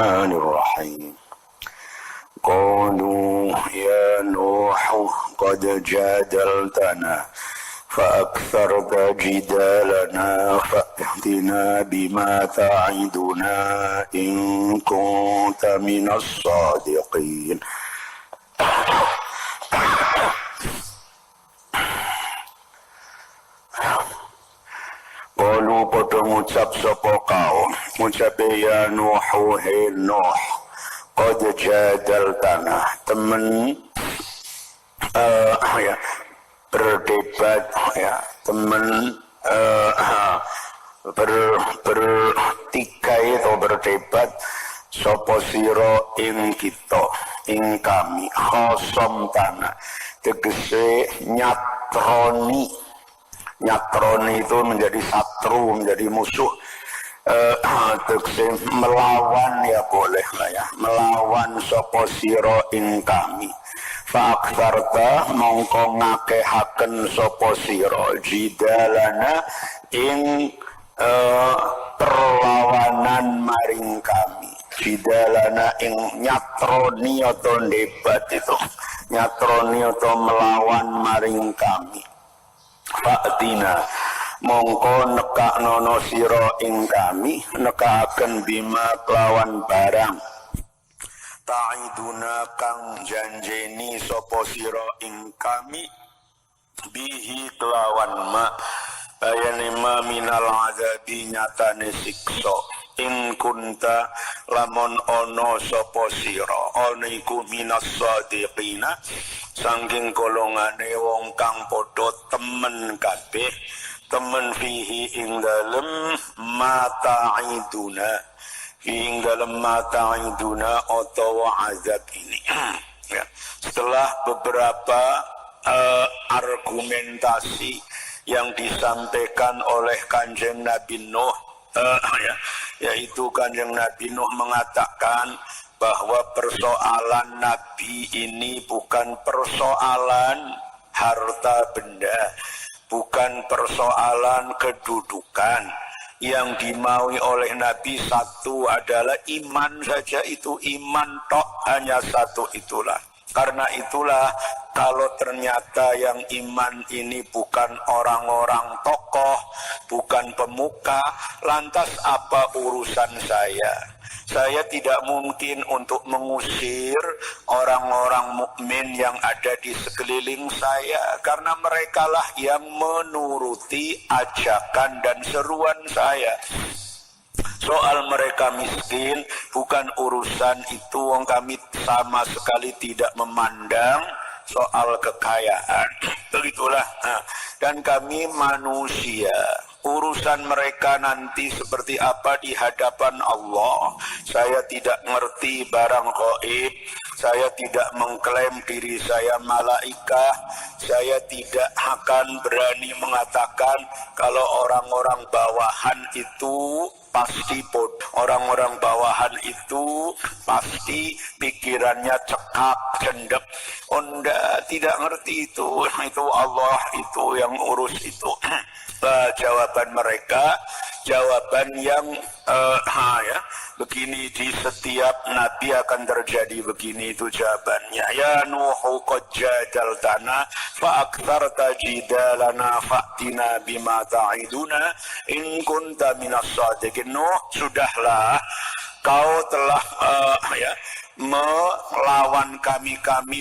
الرحمن الرحيم قالوا يا نوح قد جادلتنا فأكثرت جدالنا فأتنا بما تعدنا إن كنت من الصادقين Qalu pada ngucap sapa kaum ngucap ya Nuh he Nuh qad jadaltana temen ya berdebat ya temen bertikai atau berdebat sapa sira ing kita ing kami khosam tanah tegese nyatroni itu menjadi satru, menjadi musuh, melawan ya boleh lah ya, melawan sapa sira ing kami. Fa'aktsarta mongko ngakehaken sapa sira jidalana ing perlawanan maring kami. Jidalana ing nyatroni atau debat itu, nyatroni atau melawan maring kami. Fa'tina mongko nekaknono sira ing kami nekakaken bima kelawan barang ta'iduna kang janjeni sapa sira ing kami bihi kelawan ma bayane ma minal azabi nyatane siksa ing kunta lamun ono sapa sira ana iku minas sadiqina saking golongane wong kang padha temen kabeh temen fihi ing dalem mata'iduna ing dalem mata'iduna utawa azab ini ya. Setelah beberapa argumentasi yang disampaikan oleh Kanjeng Nabi Nuh yaitu Kanjeng Nabi Nuh mengatakan bahwa persoalan Nabi ini bukan persoalan harta benda, bukan persoalan kedudukan. Yang dimaui oleh Nabi satu adalah iman saja, itu iman tok, hanya satu itulah. Karena itulah kalau ternyata yang iman ini bukan orang-orang tokoh, bukan pemuka, lantas apa urusan saya? Saya tidak mungkin untuk mengusir orang-orang mukmin yang ada di sekeliling saya, karena merekalah yang menuruti ajakan dan seruan saya. Soal mereka miskin bukan urusan itu, wong kami sama sekali tidak memandang soal kekayaan. Begitulah. Dan kami manusia, urusan mereka nanti seperti apa di hadapan Allah. Saya tidak ngerti barang gaib, saya tidak mengklaim diri saya malaikah, saya tidak akan berani mengatakan kalau orang-orang bawahan itu pasti orang-orang bawahan itu pasti pikirannya cekap, cendek. Tidak ngerti itu Allah itu yang urus itu. Jawaban mereka, jawaban yang begini, di setiap nabi akan terjadi begini, itu jawabannya. Ya Nuhu qad jadaltana fa aktsarta jidalana fa'tina bima ta'iduna in kunta minas sadiqin. Nuh, sudahlah, kau telah melawan kami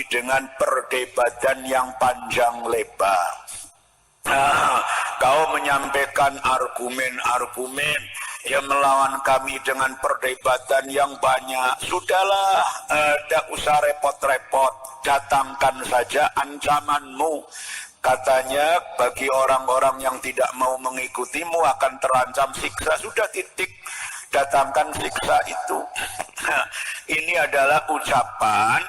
dengan perdebatan yang panjang lebar. Kau menyampaikan argumen-argumen yang melawan kami dengan perdebatan yang banyak. Sudahlah, tidak usah repot-repot, datangkan saja ancamanmu. Katanya bagi orang-orang yang tidak mau mengikutimu akan terancam siksa. Sudah, titik, datangkan siksa itu. Ini adalah ucapan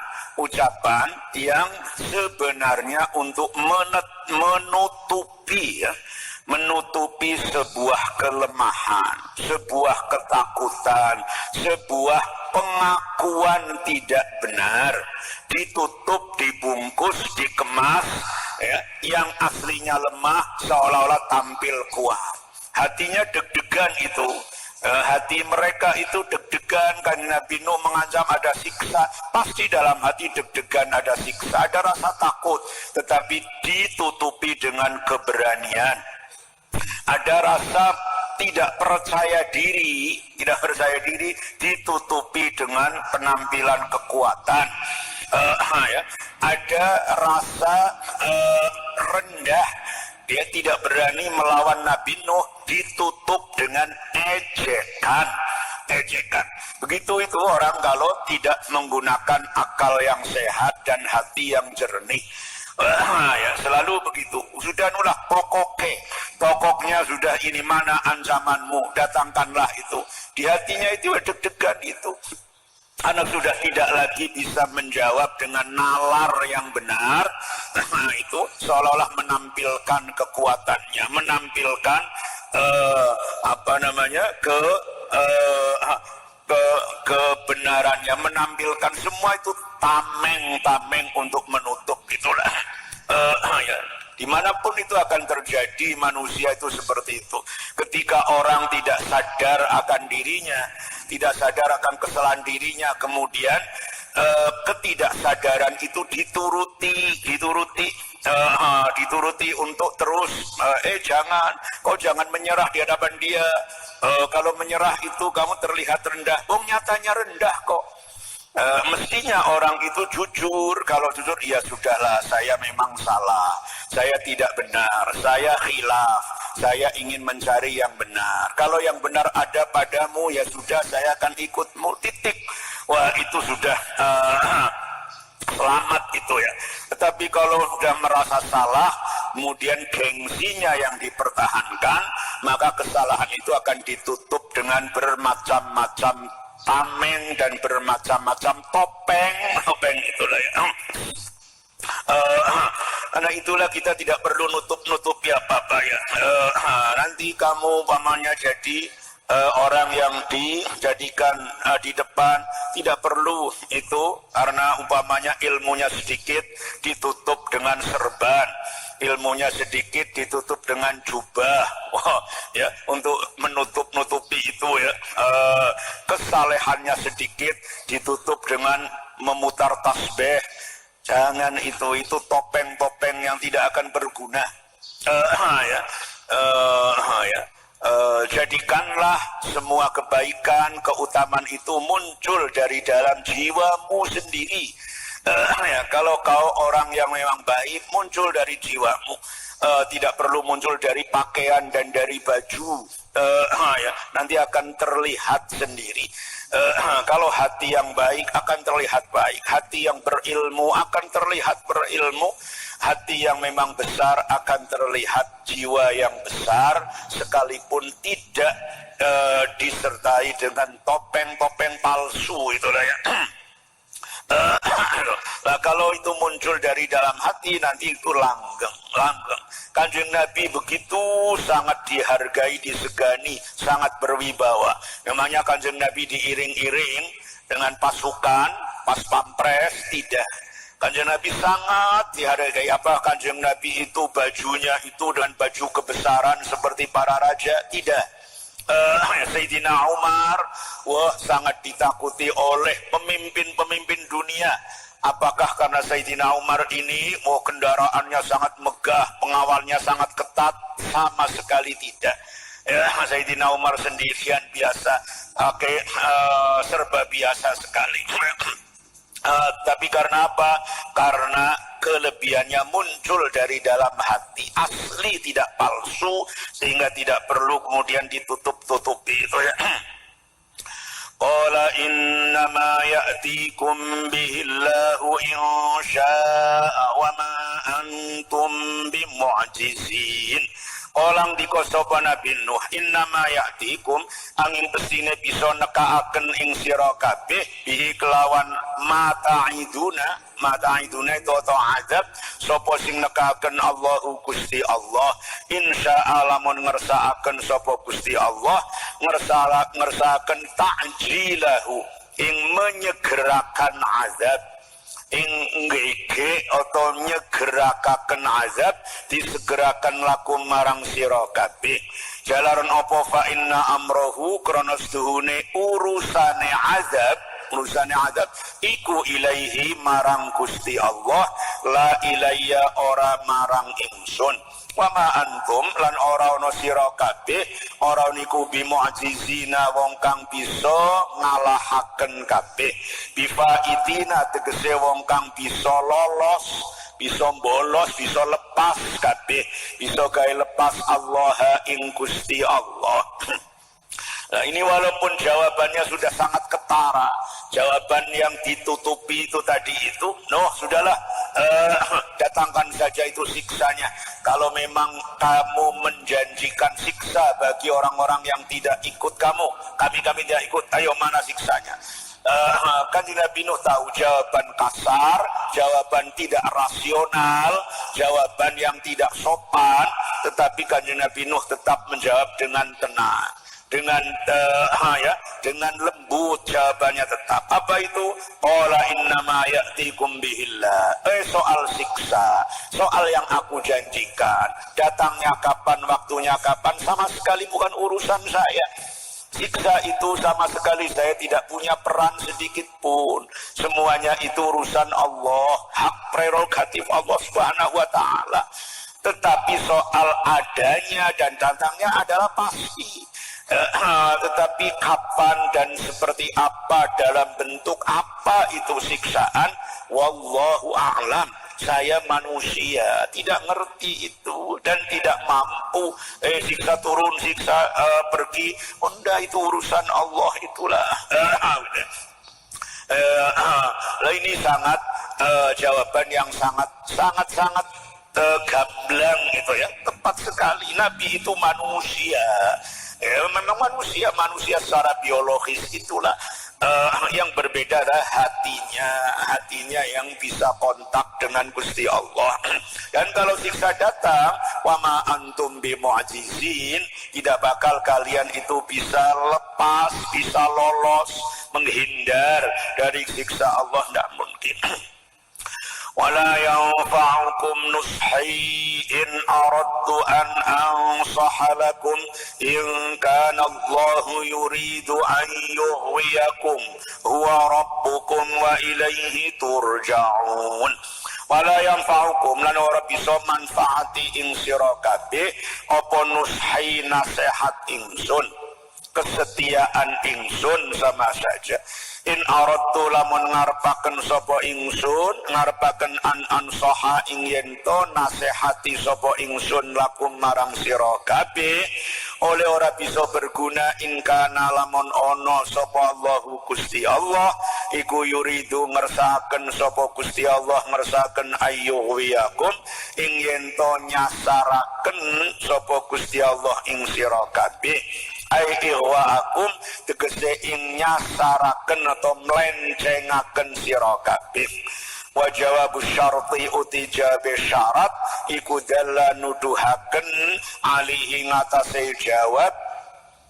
yang sebenarnya untuk menutupi sebuah kelemahan, sebuah ketakutan, sebuah pengakuan tidak benar, ditutup, dibungkus, dikemas, yang aslinya lemah seolah-olah tampil kuat. Hatinya deg-degan itu. Hati mereka itu deg-degan kan Nabi Nuh mengancam ada siksa, pasti dalam hati deg-degan ada siksa, ada rasa takut, tetapi ditutupi dengan keberanian. Ada rasa tidak percaya diri ditutupi dengan penampilan kekuatan. Ya. Ada rasa rendah, dia tidak berani melawan Nabi Nuh, ditutup dengan ejekan. Begitu itu orang kalau tidak menggunakan akal yang sehat dan hati yang jernih. Ya, selalu begitu. Sudah nulah pokoknya sudah, ini mana ancamanmu, datangkanlah itu. Di hatinya itu deg-degan itu. Anak sudah tidak lagi bisa menjawab dengan nalar yang benar. Itu seolah-olah menampilkan kekuatannya, menampilkan kebenarannya, menampilkan semua itu tameng untuk menutup, gitulah. Ya. Dimanapun itu akan terjadi, manusia itu seperti itu. Ketika orang tidak sadar akan dirinya, tidak sadar akan kesalahan dirinya, kemudian ketidaksadaran itu dituruti untuk terus jangan menyerah di hadapan dia. Kalau menyerah itu kamu terlihat rendah. Nyatanya rendah kok. Mestinya orang itu jujur. Kalau jujur, ya sudahlah, saya memang salah, saya tidak benar, saya khilaf, saya ingin mencari yang benar. Kalau yang benar ada padamu, ya sudah, saya akan ikutmu, titik. Wah, itu sudah selamat itu ya. Tetapi kalau sudah merasa salah, kemudian gengsinya yang dipertahankan, maka kesalahan itu akan ditutup dengan bermacam-macam tameng dan bermacam-macam topeng itulah ya. Karena itulah kita tidak perlu nutup-nutupi apa-apa ya. Nanti kamu umpamanya jadi orang yang dijadikan di depan, tidak perlu itu, karena umpamanya ilmunya sedikit ditutup dengan serban, ilmunya sedikit ditutup dengan jubah, ya, untuk menutupi itu ya. Kesalehannya sedikit ditutup dengan memutar tasbih. Jangan itu topeng-topeng yang tidak akan berguna. Jadikanlah semua kebaikan, keutamaan itu muncul dari dalam jiwamu sendiri. Kalau kau orang yang memang baik, muncul dari jiwamu. Tidak perlu muncul dari pakaian dan dari baju. Nanti akan terlihat sendiri. Kalau hati yang baik akan terlihat baik, hati yang berilmu akan terlihat berilmu, hati yang memang besar akan terlihat jiwa yang besar, sekalipun tidak disertai dengan topeng-topeng palsu itulah ya. Nah, kalau itu muncul dari dalam hati, nanti itu langgeng. Kanjeng Nabi begitu sangat dihargai, disegani, sangat berwibawa. Memangnya Kanjeng Nabi diiring-iring dengan pasukan, pas pampres, tidak. Kanjeng Nabi sangat dihargai. Apa Kanjeng Nabi itu bajunya itu dengan baju kebesaran seperti para raja? Tidak. Sayyidina Umar sangat ditakuti oleh pemimpin-pemimpin dunia. Apakah karena Sayyidina Umar ini kendaraannya sangat megah, pengawalnya sangat ketat? Sama sekali tidak. Sayyidina Umar sendirian biasa, serba biasa sekali. Tapi karena apa? Karena kelebihannya muncul dari dalam hati, asli, tidak palsu, sehingga tidak perlu kemudian ditutup-tutupi itu ya. Qala innama ya'tikum bihillahu insya'a wa ma antum bimu'jizin. Orang dikosopa Nabi Nuh, innama ya'tikum, angin pesine bisa nekaaken ing sira kabeh bihi kelawan mata'iduna itu atau azab, sapa sing nekaaken Allahu Gusti Allah, insya lamun ngersakaken sapa Gusti Allah, ngersakaken ta'jilahu, ing menyegerakan azab, ing ngege atau nyegerakan azab disegerakan lakum marang sira kabeh jalaran apa fa inna amrohu krana seduhune urusane azab iku ilaihi marang Gusti Allah la ilayya ora marang ingsun wa ma antum lan ora ana sira kabeh ora niku bi mu'jizina wong kang bisa ngalahaken kabeh bifaitina tegese wong kang bisa lolos bisa bolos bisa lepas kabeh bisa gawe lepas Allah ing Gusti Allah. Nah, ini walaupun jawabannya sudah sangat ketara, jawaban yang ditutupi itu tadi itu, sudahlah, datangkan saja itu siksanya. Kalau memang kamu menjanjikan siksa bagi orang-orang yang tidak ikut kamu, kami tidak ikut, ayo mana siksanya? Kan Nabi Nuh tahu jawaban kasar, jawaban tidak rasional, jawaban yang tidak sopan, tetapi kan Nabi Nuh tetap menjawab dengan tenang. Dengan lembut jawabannya tetap. Apa itu? Qala innama ya'tikum bihillah. Soal siksa, soal yang aku janjikan, datangnya kapan, waktunya kapan, sama sekali bukan urusan saya. Siksa itu sama sekali saya tidak punya peran sedikit pun. Semuanya itu urusan Allah, hak prerogatif Allah Subhanahu wa taala. Tetapi soal adanya dan datangnya adalah pasti. Tetapi kapan dan seperti apa, dalam bentuk apa itu siksaan, wallahu a'lam. Saya manusia tidak ngerti itu dan tidak mampu. Siksa turun, siksa pergi, itu urusan Allah itulah. Ini sangat jawaban yang sangat gamblang itu ya, tepat sekali. Nabi itu manusia. Memang manusia secara biologis itulah. Yang berbeda adalah hatinya yang bisa kontak dengan Gusti Allah. Dan kalau siksa datang, wa ma antum bimu'jizin, tidak bakal kalian itu bisa lepas, bisa lolos, menghindar dari siksa Allah, tidak mungkin. ولا ينفعكم نصحي إن أردت أن أنصح لكم إن كان الله يريد أن يغويكم هو ربكم وإليه ترجعون. Wala yanfa'ukum lan ora bisa manfaati ing sira kabeh apa nushi nasihat ingsun, kesetiaan ingsun sama saja. In aradtu lamun ngarepaken sapa ingsun, ngarepaken ansaha ing yen to nasihati sapa ingsun lakum marang sira kabeh, oleh ora bisa berguna in kana lamun ana sapa Allahu Gusti Allah iku yuridu ngersakaken sapa Gusti Allah ngersakaken ayyuhwiyakum ing yen to nyasaraken sapa Gusti Allah ing sira kabeh. Ihwa'akum tegese ing nyasaraken atau mlencengaken sira kabeh. Wa jawabu syarti uti jabe syarat iku dalla nuduhaken alihi ngatasé jawab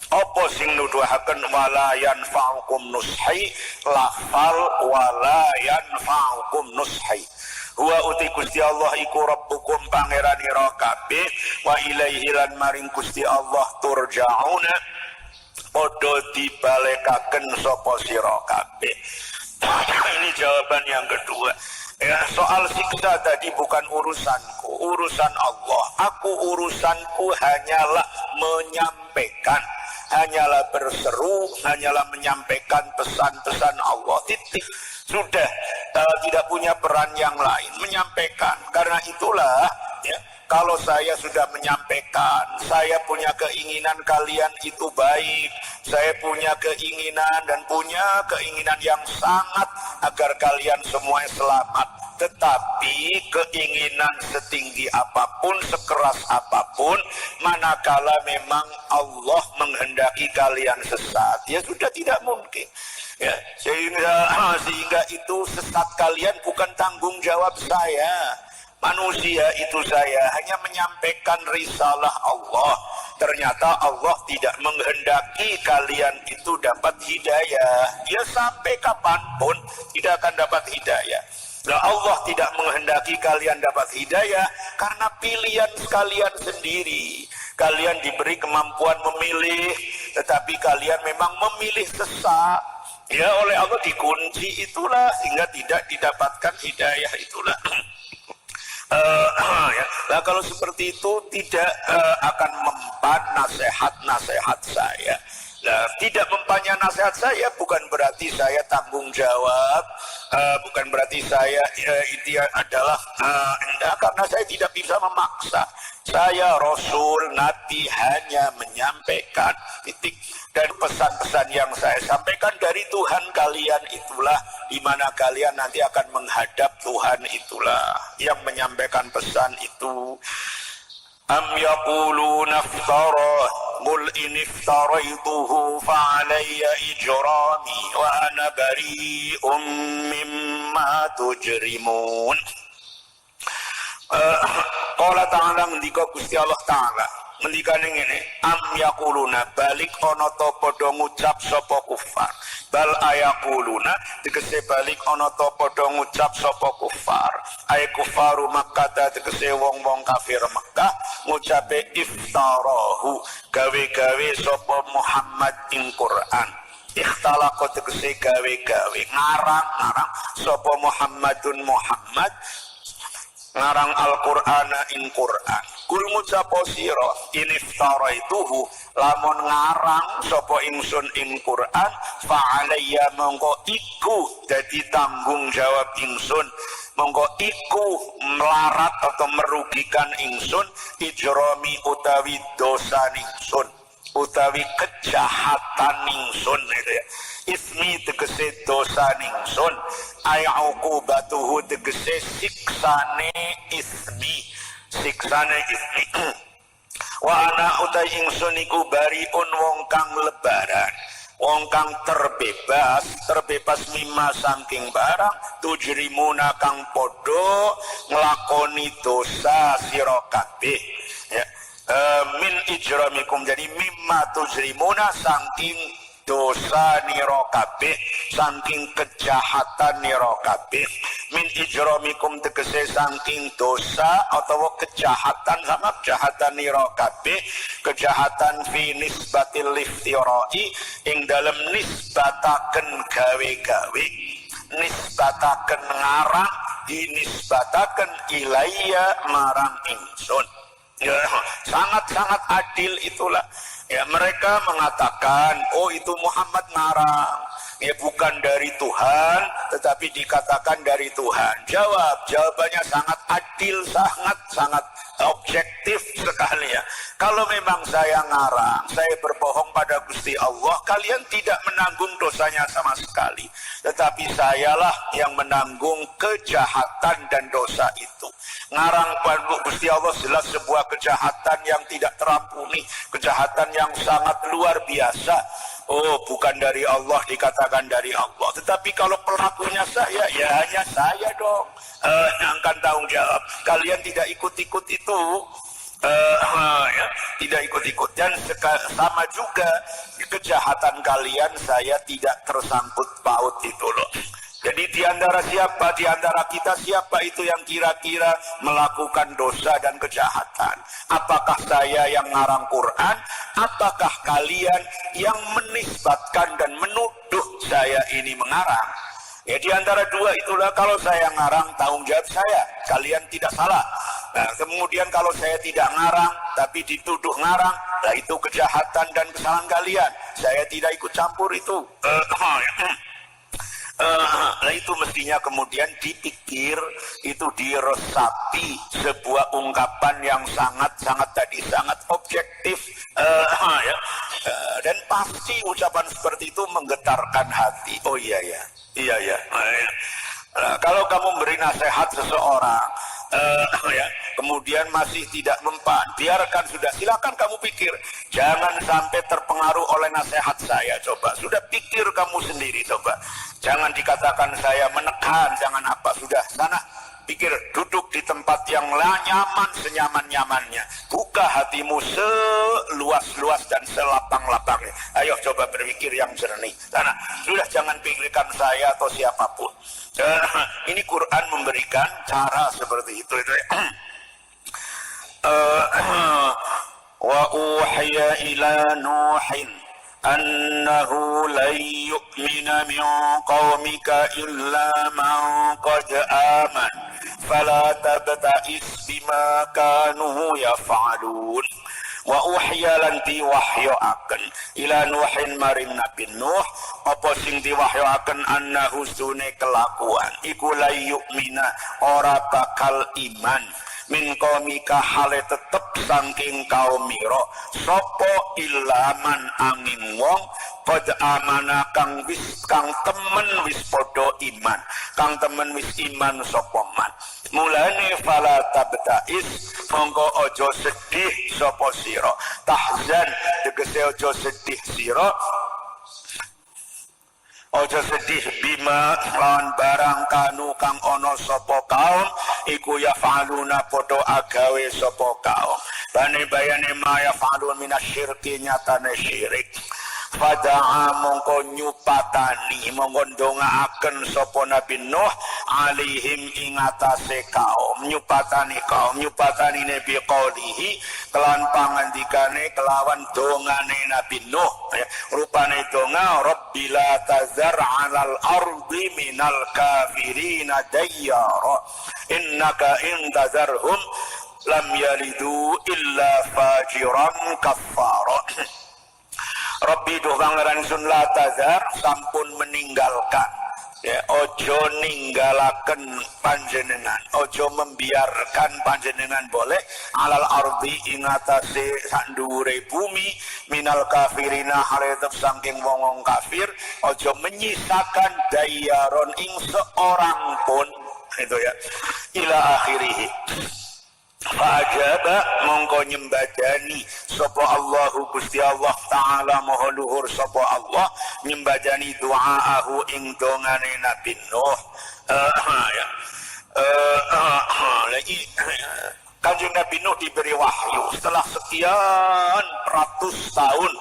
apa sing nuduhaken wala yanfa'ukum nushi, lafal wala yanfa'ukum nushi. Wa uti Gusti Allah iku rabbukum pangeranira kabeh wa ilaihi lan maring Gusti Allah turja'una padha dibalekaken sapa sira kabeh. Ini jawaban yang kedua. Ya, soal siksa tadi bukan urusanku, urusan Allah. Urusanku hanyalah menyampaikan, hanyalah berseru, hanyalah menyampaikan pesan-pesan Allah. Titik. Sudah tidak punya peran yang lain, menyampaikan. Karena itulah ya, kalau saya sudah menyampaikan, saya punya keinginan kalian itu baik, saya punya keinginan dan punya keinginan yang sangat agar kalian semuanya selamat. Tetapi keinginan setinggi apapun, sekeras apapun, manakala memang Allah menghendaki kalian sesat, ya sudah tidak mungkin. Ya, sehingga itu sesat kalian bukan tanggung jawab saya. Manusia itu saya hanya menyampaikan risalah Allah. Ternyata Allah tidak menghendaki kalian itu dapat hidayah. Ya sampai kapanpun tidak akan dapat hidayah. Nah, Allah tidak menghendaki kalian dapat hidayah karena pilihan kalian sendiri. Kalian diberi kemampuan memilih, tetapi kalian memang memilih sesat. Ya, oleh Allah dikunci itulah sehingga tidak didapatkan hidayah itulah. Ya. Nah, kalau seperti itu tidak akan mempan nasihat-nasihat saya. Nah, tidak mempannya nasihat saya bukan berarti saya tanggung jawab, bukan berarti saya itu adalah enggak, karena saya tidak bisa memaksa. Saya Rasul, Nabi hanya menyampaikan titik, dan pesan-pesan yang saya sampaikan dari Tuhan kalian itulah di mana kalian nanti akan menghadap Tuhan itulah yang menyampaikan pesan itu. Am yaquluna iftara qul in iftaraituhu fa alayya ijrami wa ana bari'un mimma tujrimun. Qala ta'ala ngendika Gusti Allah Ta'ala ngendikane ngene, am yaquluna balik ana ta padha ngucap sapa kufar. Bal ayaquluna tegese balik ana ta padha ngucap sapa kufar. Ay kufaru Makkah tegese wong-wong kafir Makkah ngucape iftarahu gawe-gawe sapa Muhammad ing Quran. Ikhtalaqa tegese gawe-gawe ngarang-ngarang sapa Muhammadun Muhammad ngarang Al-Qur'ana ing Qur'an. Kul ngucapo sira iniftarituhu lamun ngarang sapa ingsun ing Qur'an fa alayya mongko iku dadi tanggung jawab ingsun, mongko iku melarat atau merugikan ingsun ijrami utawi dosa ingsun utawi kejahatan ingsun itu ya. Ismi tegese dosa ningsun, ay uqubatuhu tegese siksane ismi, siksane ismi. Wa ana utai ingsun iku bariun wong kang lebaran, wong kang terbebas mimma saking barang tujrimuna kang podo nglakoni dosa sira kabeh ya. Min ijramikum, jadi mimma tujrimuna saking dosa nira kabeh, saking kejahatan nira kabeh. Min ijramikum tegese saking dosa atau kejahatan sama kejahatan nira kabeh, kejahatan fi nisbatil iftirai ing dalem nisbataken gawe-gawe, nisbataken ngarang dinisbataken ilayya marang ingsun. Ya, sangat-sangat adil itulah. Ya, mereka mengatakan, oh itu Muhammad ngarang. Ya, bukan dari Tuhan, tetapi dikatakan dari Tuhan. Jawabannya sangat adil, sangat objektif sekali ya. Kalau memang saya ngarang, saya berbohong pada Gusti Allah, kalian tidak menanggung dosanya sama sekali. Tetapi sayalah yang menanggung kejahatan dan dosa itu. Ngarang pada Gusti Allah jelas sebuah kejahatan yang tidak terampuni, kejahatan yang sangat luar biasa. Oh, bukan dari Allah, dikatakan dari Allah. Tetapi kalau pelakunya saya, ya hanya saya dong yang akan tanggung jawab. Kalian tidak ikut-ikut itu, ya, tidak ikut-ikut. Dan sama juga kejahatan kalian, saya tidak tersangkut paut itu loh. Jadi di antara kita siapa itu yang kira-kira melakukan dosa dan kejahatan? Apakah saya yang ngarang Quran? Apakah kalian yang menisbatkan dan menuduh saya ini mengarang? Ya, di antara dua itulah, kalau saya ngarang tanggung jawab saya, kalian tidak salah. Nah, kemudian kalau saya tidak ngarang tapi dituduh ngarang, nah itu kejahatan dan kesalahan kalian. Saya tidak ikut campur itu. Nah itu mestinya kemudian dipikir, itu diresapi sebuah ungkapan yang sangat objektif, ya. Dan pasti ucapan seperti itu menggetarkan hati. Oh iya ya. Kalau kamu beri nasihat seseorang, ya, kemudian masih tidak mempan, biarkan sudah, silakan kamu pikir, jangan sampai terpengaruh oleh nasihat saya. Coba, sudah pikir kamu sendiri, coba, jangan dikatakan saya menekan, jangan apa, sudah sana Pikir duduk di tempat yang nyaman senyaman-nyamannya. Buka hatimu seluas-luas dan selapang-lapangnya. Ayo coba berpikir yang jernih. Karena sudah jangan pikirkan saya atau siapapun. Ini Quran memberikan cara seperti itu. Wa uhiya ila Nuhin annahu lan yu'mina min qaumika illa man qad aman fala tabta'is bima kanu yaf'alun. Wa uhiya lan diwahyoaken ila Nuhin maring Nabi Nuh apa sing diwahyoaken annahu sune kelakuan iku la yu'mina ora bakal iman min qaumika hale tetep saking kaum mira sapa ilaman angin wong qad amana kang temen wis padha iman kang temen wis iman sapa man mulane fala tabtais monggo aja sedih sapa sira tahzan tegese aja sedih sira ojo sedih bima lawan barang kanu kang ono sapa kaum iku ya faluna podo agawe sapa kaum bane bayane ma ya falun minasyirki nyatane syirik fada'a mongko nyupatani mongko ndongaaken sapa Nabi Nuh alaihim ing atase kaum nyupatani Nabi qaulihi kelan pangandikane kelawan dongane Nabi Nuh rupane donga rabbila tazar 'alal ardi minal kafirina dayyara innaka in tazarhum lam yalidu illa fajiran kaffara. Rabbi duh pangeran sun la tazar sampun meninggalkan ya ojo ninggalaken panjenengan ojo membiarkan panjenengan boleh alal ardi ing atase sak dhuwure bumi minal kafirina haretep saking wong-wong kafir ojo menyisakan dayaron ing seorang pun itu ya ila akhirih. Fa'ajaba mongko nyembadani sapa Allahu Gusti Allah taala maha luhur sapa Allah nyembadani doaahu ing dongane Nabi Nuh lagi Kanjeng Nabi Nuh diberi wahyu setelah sekian ratus tahun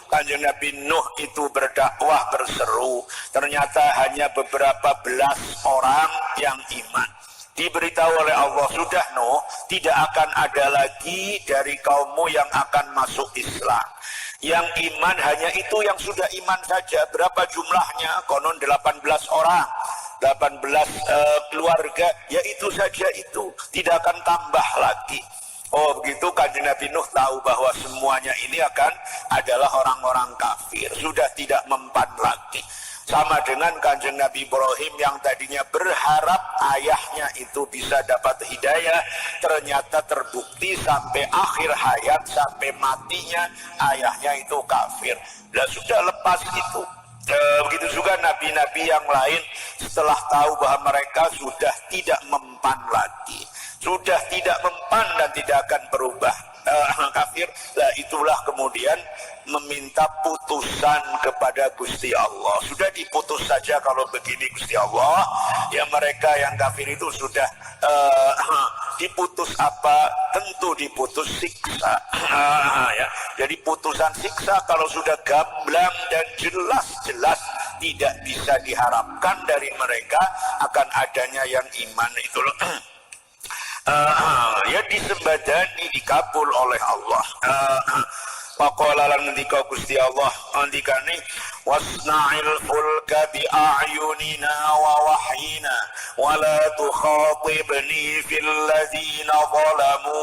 Kanjeng Nabi Nuh itu berdakwah berseru ternyata hanya beberapa belas orang yang iman. Diberitahu oleh Allah, sudah Nuh, tidak akan ada lagi dari kaummu yang akan masuk Islam. Yang iman hanya itu yang sudah iman saja. Berapa jumlahnya? Konon 18 orang. 18 keluarga, ya itu saja itu. Tidak akan tambah lagi. Oh begitu Kanjeng Nabi Nuh tahu bahwa semuanya ini akan adalah orang-orang kafir. Sudah tidak mempan lagi. Sama dengan Kanjeng Nabi Ibrahim yang tadinya berharap ayahnya itu bisa dapat hidayah, ternyata terbukti sampai akhir hayat, sampai matinya ayahnya itu kafir. Dan sudah lepas itu. Begitu juga nabi-nabi yang lain setelah tahu bahwa mereka sudah tidak mempan lagi, sudah tidak mempan dan tidak akan berubah kafir, lah itulah kemudian meminta putusan kepada Gusti Allah. Sudah diputus saja kalau begini Gusti Allah, ya mereka yang kafir itu sudah diputus apa? Tentu diputus siksa. Ya. Jadi putusan siksa kalau sudah gamblang dan jelas-jelas tidak bisa diharapkan dari mereka akan adanya yang iman itu loh. Ya disembadani dikabul oleh Allah. Faqala lan ngendika Gusti Allah andikane wasna'il fulka bi a'yunina wa wahyina wa la tukhatibni fil ladzina zalamu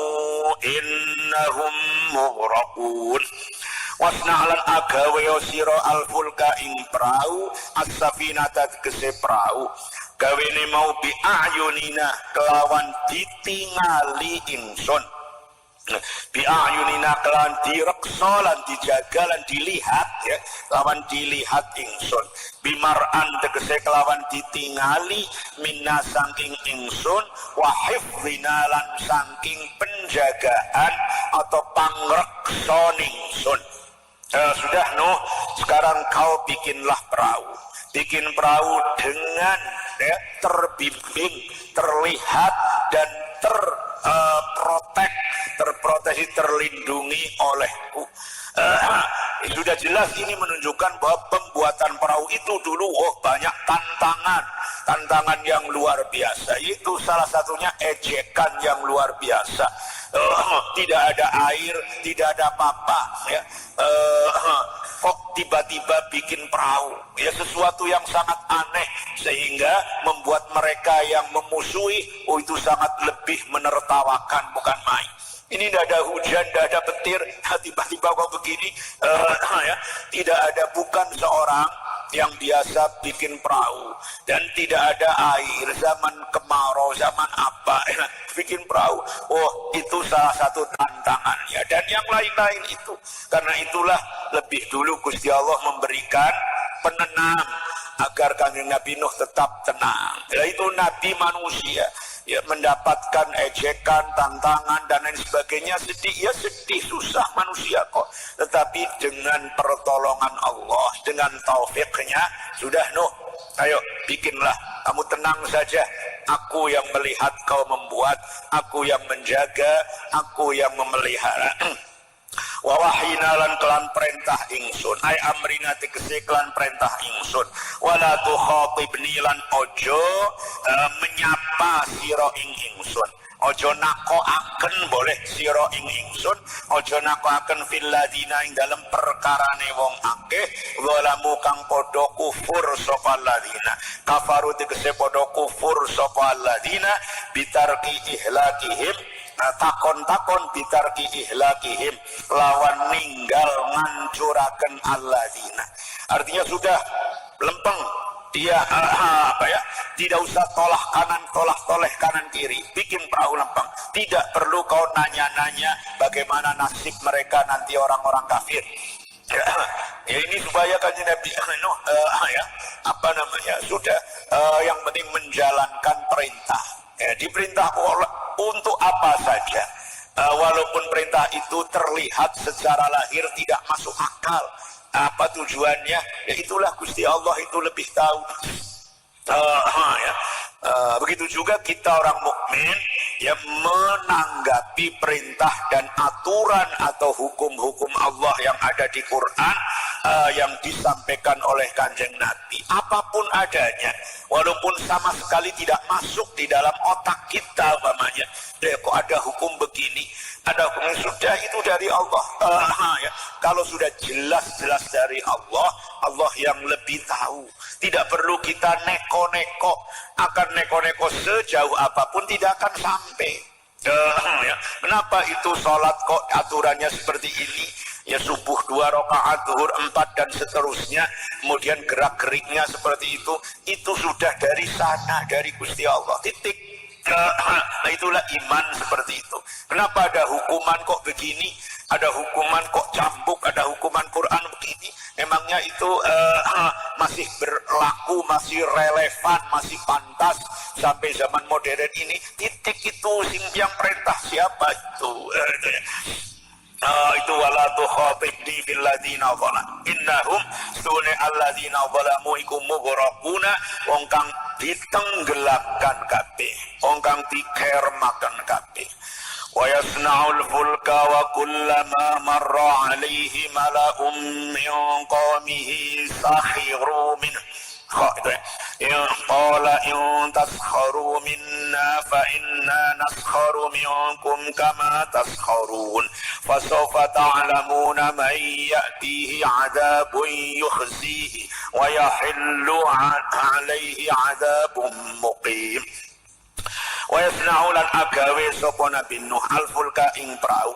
innahum mughraqun. Wasna'lan agawe sira al fulka ing prau as-safinata tegese prau gawene mau bi a'yunina kelawan ditingali ingsun bi a'yunina kelawan direksa lan dijaga lan dilihat ya kelawan dilihat ingsun bimar'an tegese kelawan ditingali minna saking ingsun wa hifdzina lan saking penjagaan atau pangreksa ingsun. Sudah Nuh, sekarang kau bikinlah perahu. bikin perahu dengan terbimbing, terlihat dan terproteksi, terlindungi olehku. Sudah jelas ini menunjukkan bahwa pembuatan perahu itu dulu banyak tantangan yang luar biasa. Itu salah satunya ejekan yang luar biasa. Tidak ada air, tidak ada apa-apa, ya. Kok tiba-tiba bikin perahu, ya, sesuatu yang sangat aneh sehingga membuat mereka yang memusuhi itu sangat lebih menertawakan, bukan main. Ini tidak ada hujan, tidak ada petir, tiba-tiba kok begini, ya. Tidak ada, bukan seorang yang biasa bikin perahu, dan tidak ada air, zaman kemarau, zaman apa, bikin perahu. Itu salah satu tantangannya, dan yang lain-lain itu. Karena itulah lebih dulu Gusti Allah memberikan penenang agar Kanjeng Nabi Nuh tetap tenang. Itu Nabi manusia, ya, mendapatkan ejekan, tantangan dan lain sebagainya, sedih, ya sedih, susah manusia kok. Tetapi dengan pertolongan Allah, dengan taufiknya, sudah Nuh, ayo bikinlah, kamu tenang saja. Aku yang melihat kau membuat, aku yang menjaga, aku yang memelihara. Wa wahina lan kelan perintah ingsun, ai amrina tegese kelan perintah ingsun. Wala tukhatibni lan ojo menyapa sira ing ingsun. Ojo nakoaken boleh sira ing ingsun, ojo nakoaken fil ladina ing dalem perkarane wong akeh walamu kang padha kufur sapa ladina. Kafaru tegese padha kufur sapa ladina bitarki ihlakihim, takon-takon bitarki ihlakihim, lawan ninggal ngancuraken alladina. Artinya sudah lempeng dia, tidak usah toleh kanan kiri, bikin perahu lempeng. Tidak perlu kau nanya-nanya bagaimana nasib mereka nanti orang-orang kafir. Ya, ini supaya Kanjeng Nabi Nuh, sudah yang penting menjalankan perintah. Ya, diperintah untuk apa saja, walaupun perintah itu terlihat secara lahir tidak masuk akal. Apa tujuannya? Ya itulah Gusti Allah itu lebih tahu. Begitu juga kita orang mukmin, ya, menanggapi perintah dan aturan atau hukum-hukum Allah yang ada di Quran, yang disampaikan oleh Kanjeng Nabi, apapun adanya, walaupun sama sekali tidak masuk di dalam otak kita, umpamanya, kok ada hukum begini, ada hukum yang sudah itu dari Allah. Kalau sudah jelas-jelas dari Allah, Allah yang lebih tahu. Tidak perlu kita neko-neko, akan neko-neko sejauh apapun tidak akan sampai. Kenapa itu sholat kok aturannya seperti ini? Ya, subuh 2 rakaat, zuhur 4 dan seterusnya, kemudian gerak-geriknya seperti itu sudah dari sana, dari Gusti Allah, titik. Nah, itulah iman seperti itu. Kenapa ada hukuman kok begini, ada hukuman kok cambuk, ada hukuman Quran begini? Memangnya itu masih berlaku, masih relevan, masih pantas sampai zaman modern ini? Titik itu yang perintah siapa itu? Itu wala tukhatibni fil ladina zalamu innahum sunne alladzina zalamu ikum mughraquna, wong kang ditenggelamkan kabeh, wong kang dikermaken kabeh. Wa yasna'ul fulka wa kullama marra 'alaihi mala'un min qaumihi sakhiru minhu. Qala in taskharu minna fa inna naskharu minkum kama taskharun fasawfa ta'lamuna man ya'tihi 'adzabun yukhzihi wa yahillu 'alaihi 'adzabun muqim. Wa yasna'u lan agawe sapa Nabi Nuh al-fulka ing prau.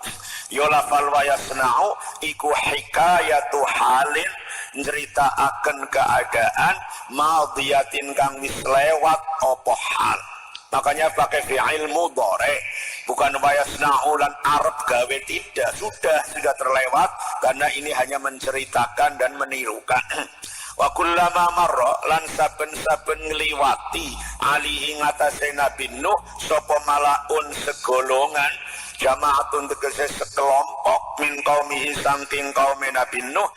Ya lafal wa yasna'u iku hikayatu halin, nyeritakaken keadaan madhiyatin kang wis lewat apa hal. Makanya pakai fi'il mudhari, bukan wa yasna'u lan arep gawe, tidak, sudah terlewat, karena ini hanya menceritakan dan menirukan. Wa kullama marra lan saben-saben ngliwati alihi ngatasé Nabi Nuh sapa malaun segolongan, jamaatun tegese sekelompok min qaumihi saking kaum Nabi Nuh,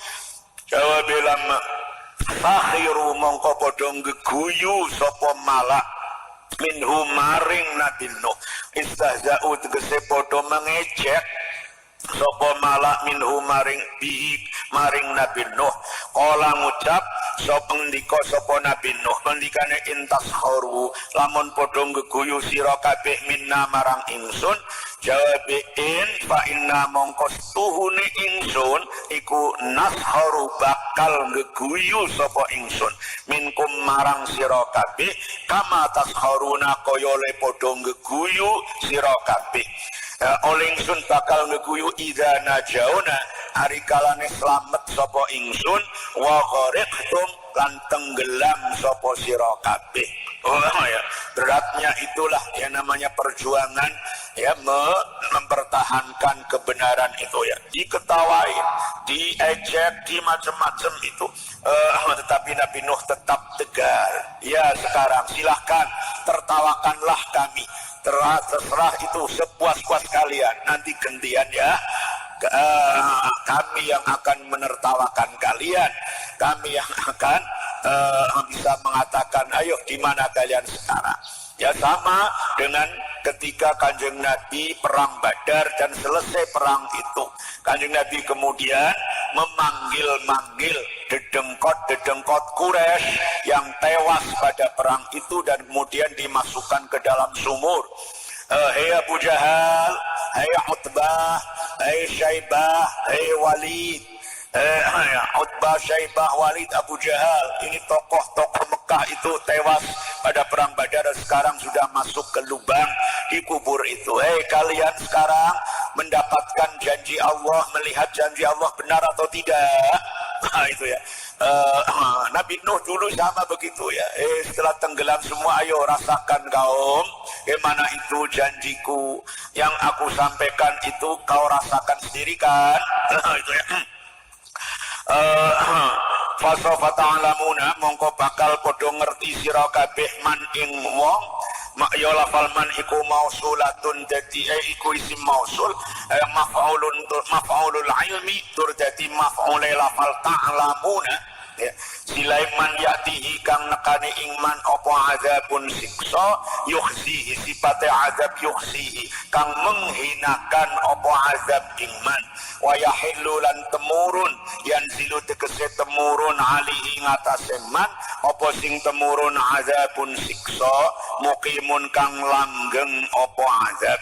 jawabilam Fakhiru mongko padha geguyu sapa malak minhu maring Nabi Nuh. Istahza'u tegese padha mengejek sapa malak minhu maring bihi maring Nabi Nuh. Kala ngucap sapa ndika sapa Nabi Nuh ngendikane intasharu lamun padha geguyu sira kabeh minna marang ingsun jawabein fa inna mongko tuhune ingsun iku nasharu bakal geguyu sapa ingsun minkum marang sira kabeh kama tasharuna kaya le padha geguyu sira kabeh. Oleh ingsun bakal ngeguyu idza najauna ari kalane slamet sapa ingsun wa gharaqtum lan tenggelam sapa sira kabeh. Oh ya, beratnya itulah yang namanya perjuangan ya mempertahankan kebenaran itu ya. Diketawai, diejek, di macam-macam itu. Tetapi Nabi Nuh tetap tegar. Ya sekarang silahkan tertawakanlah kami. Terserah itu sepuas-puas kalian. Nanti gantian ya. Kami yang akan menertawakan kalian. Kami yang akan bisa mengatakan, ayo di mana kalian sekarang? Ya sama dengan ketika Kanjeng Nabi perang Badar dan selesai perang itu. Kanjeng Nabi kemudian memanggil-manggil dedengkot Quraisy yang tewas pada perang itu dan kemudian dimasukkan ke dalam sumur. Hei Abu Jahal, hei Utbah, hei Syaibah, hei Walid. Utbah, Syaibah, Walid, Abu Jahal, ini tokoh-tokoh Mekah itu tewas pada perang Badar dan sekarang sudah masuk ke lubang di kubur itu. Kalian sekarang mendapatkan janji Allah, melihat janji Allah benar atau tidak? Nah itu ya. Nabi Nuh dulu sama begitu ya. Setelah tenggelam semua, ayo rasakan kaum, bagaimana itu janjiku yang aku sampaikan itu kau rasakan sendiri kan? Itu ya. Fasofa ta'lamuna mongko bakal padha ngerti sira kabeh man ing wong ya lafal man iku mausulatun dadi iku isim mausul maf'ulul ilmi tur dadi maf'ul lafal ta'lamuna ya. Silaiman yatihi kang nekani ingman apa azabun siksa yukhzihi sifate azab yukhzihi kang menghinakan apa azab ingman wa yahillu lan temurun yanzilu tegese temurun alihi ngatasé man apa sing temurun azabun siksa muqimun kang langgeng apa azab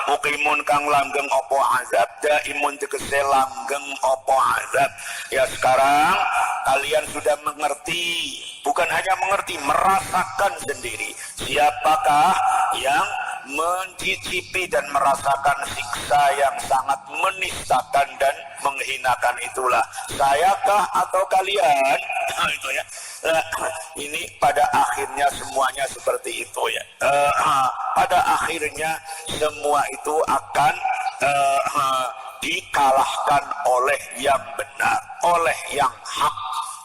mukimun kang langgeng opo azab daimun tegese langgeng opo azab. Ya sekarang kalian sudah mengerti, bukan hanya mengerti, merasakan sendiri siapakah yang mencicipi dan merasakan siksa yang sangat menistakan dan menghinakan itulah. Sayakah atau kalian? Itu ya. Ini pada akhirnya semuanya seperti itu ya. Pada akhirnya semua itu akan dikalahkan oleh yang benar, oleh yang hak.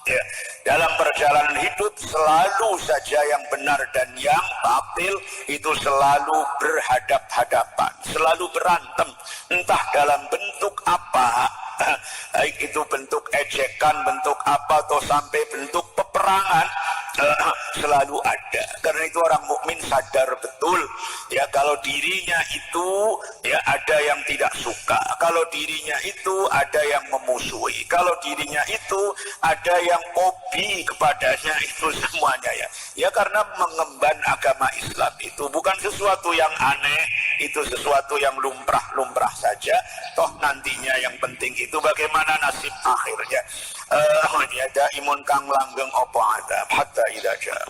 Ya. Dalam perjalanan hidup selalu saja yang benar dan yang batil itu selalu berhadap-hadapan, selalu berantem, entah dalam bentuk apa, baik itu bentuk ejekan, bentuk apa, atau sampai bentuk peperangan, selalu ada. Karena itu orang mukmin sadar betul ya kalau dirinya itu ya ada yang tidak suka, kalau dirinya itu ada yang memusuhi, kalau dirinya itu ada yang hobi kepadanya, itu semuanya ya. Ya karena mengemban agama Islam itu bukan sesuatu yang aneh, itu sesuatu yang lumrah-lumrah saja. Toh nantinya yang penting itu bagaimana nasib akhirnya. Ya daimun kang langgeng apa adab hatta idza jaa